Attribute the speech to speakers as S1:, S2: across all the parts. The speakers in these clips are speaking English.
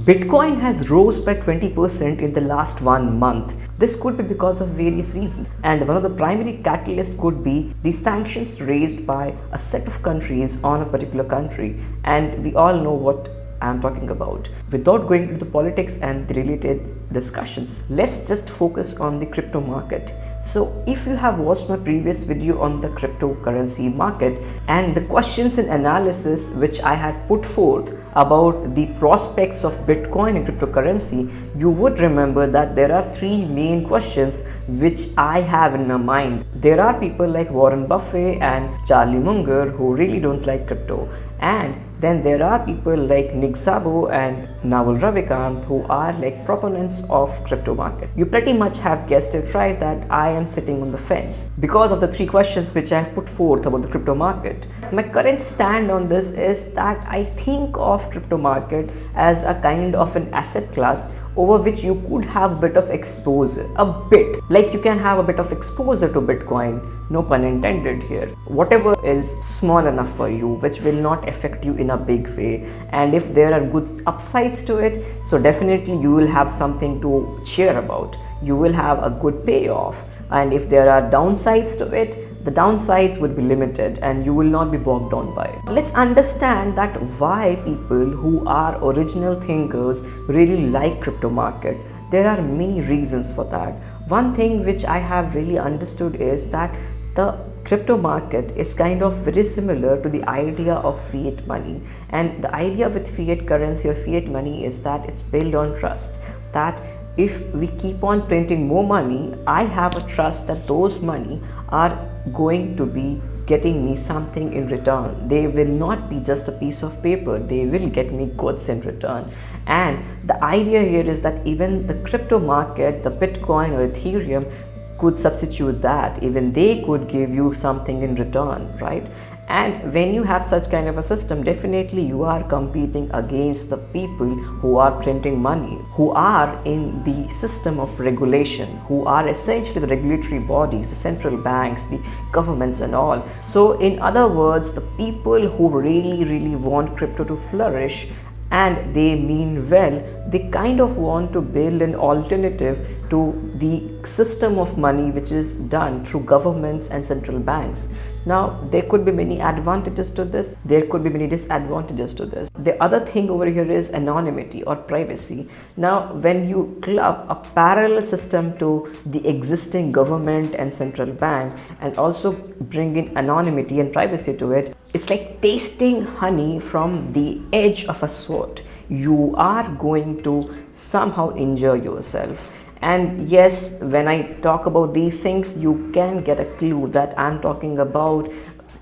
S1: Bitcoin has rose by 20% in the last 1 month. This could be because of various reasons, and one of the primary catalysts could be the sanctions raised by a set of countries on a particular country, and we all know what I'm talking about. Without going into the politics and the related discussions, let's just focus on the crypto market. So if you have watched my previous video on the cryptocurrency market and the questions and analysis which I had put forth about the prospects of Bitcoin and cryptocurrency, you would remember that there are three main questions which I have in my mind. There are people like Warren Buffett and Charlie Munger who really don't like crypto, and then there are people like Nick Szabo and Naval Ravikant who are like proponents of crypto market. You pretty much have guessed it right that I am sitting on the fence because of the three questions which I have put forth about the crypto market. My current stand on this is that I think of crypto market as a kind of an asset class over which you could have a bit of exposure, a bit like you can have a bit of exposure to Bitcoin, no pun intended here. Whatever is small enough for you, which will not affect you in a big way, and if there are good upsides to it, so definitely you will have something to cheer about. You will have a good payoff, and if there are downsides to it, the downsides would be limited and you will not be bogged down by it. Let's understand that why people who are original thinkers really like crypto market. There are many reasons for that. One thing which I have really understood is that the crypto market is kind of very similar to the idea of fiat money, and the idea with fiat currency or fiat money is that it's built on trust, that if we keep on printing more money, I have a trust that those money are going to be getting me something in return. They will not be just a piece of paper, they will get me goods in return. And the idea here is that even the crypto market, the Bitcoin or Ethereum, could substitute that. Even they could give you something in return, right? And when you have such kind of a system, definitely you are competing against the people who are printing money, who are in the system of regulation, who are essentially the regulatory bodies, the central banks, the governments and all. So in other words, the people who really want crypto to flourish, and they mean well, they kind of want to build an alternative to the system of money which is done through governments and central banks. Now there could be many advantages to this, there could be many disadvantages to this. The other thing over here is anonymity or privacy. Now when you club a parallel system to the existing government and central bank and also bring in anonymity and privacy to it, it's like tasting honey from the edge of a sword. You are going to somehow injure yourself. And yes, when I talk about these things, you can get a clue that I'm talking about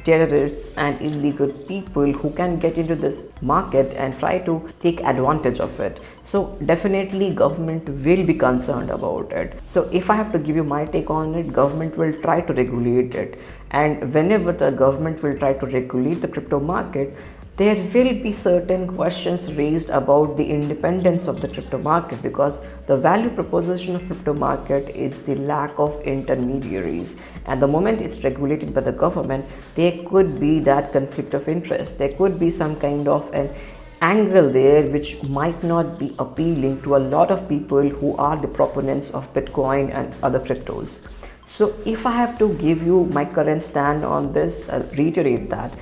S1: terrorists and illegal people who can get into this market and try to take advantage of it. So definitely government will be concerned about it. So if I have to give you my take on it, government will try to regulate it. And whenever the government will try to regulate the crypto market, there will be certain questions raised about the independence of the crypto market, because the value proposition of crypto market is the lack of intermediaries, and the moment it's regulated by the government, there could be that conflict of interest. There could be some kind of an angle there which might not be appealing to a lot of people who are the proponents of Bitcoin and other cryptos. So if I have to give you my current stand on this, I'll reiterate that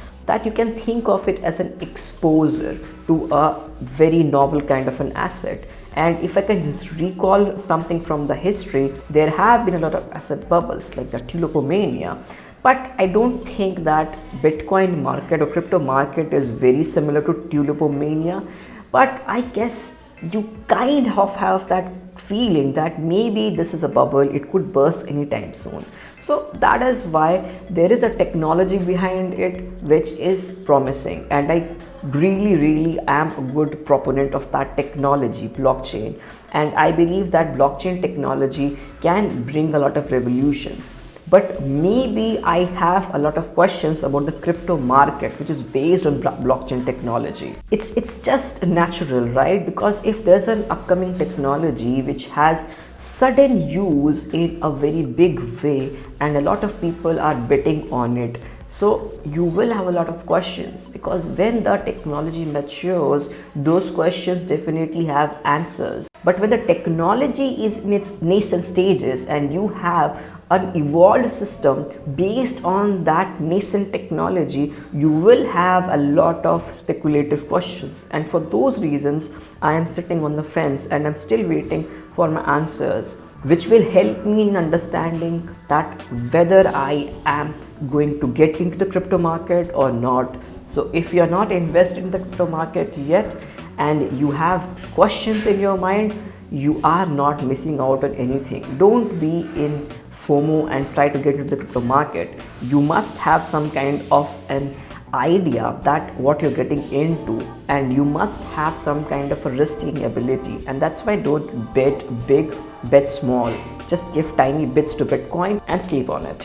S1: you can think of it as an exposure to a very novel kind of an asset. And if I can just recall something from the history, there have been a lot of asset bubbles like the tulipomania, but I don't think that Bitcoin market or crypto market is very similar to tulipomania. But I guess you kind of have that feeling that maybe this is a bubble, it could burst anytime soon. So that is why there is a technology behind it which is promising, and I really am a good proponent of that technology, blockchain, and I believe that blockchain technology can bring a lot of revolutions. But maybe I have a lot of questions about the crypto market which is based on blockchain technology. It's just natural, right? Because if there's an upcoming technology which has sudden use in a very big way and a lot of people are betting on it, So you will have a lot of questions, because when the technology matures, those questions definitely have answers. But when the technology is in its nascent stages and you have an evolved system based on that nascent technology, you will have a lot of speculative questions. And for those reasons, I am sitting on the fence and I'm still waiting for my answers, which will help me in understanding that whether I am going to get into the crypto market or not. So if you are not invested in the crypto market yet and you have questions in your mind, you are not missing out on anything. Don't be in FOMO and try to get into the crypto market. You must have some kind of an idea that what you're getting into, and you must have some kind of a risk taking ability. And that's why don't bet big, bet small. Just give tiny bits to Bitcoin and sleep on it.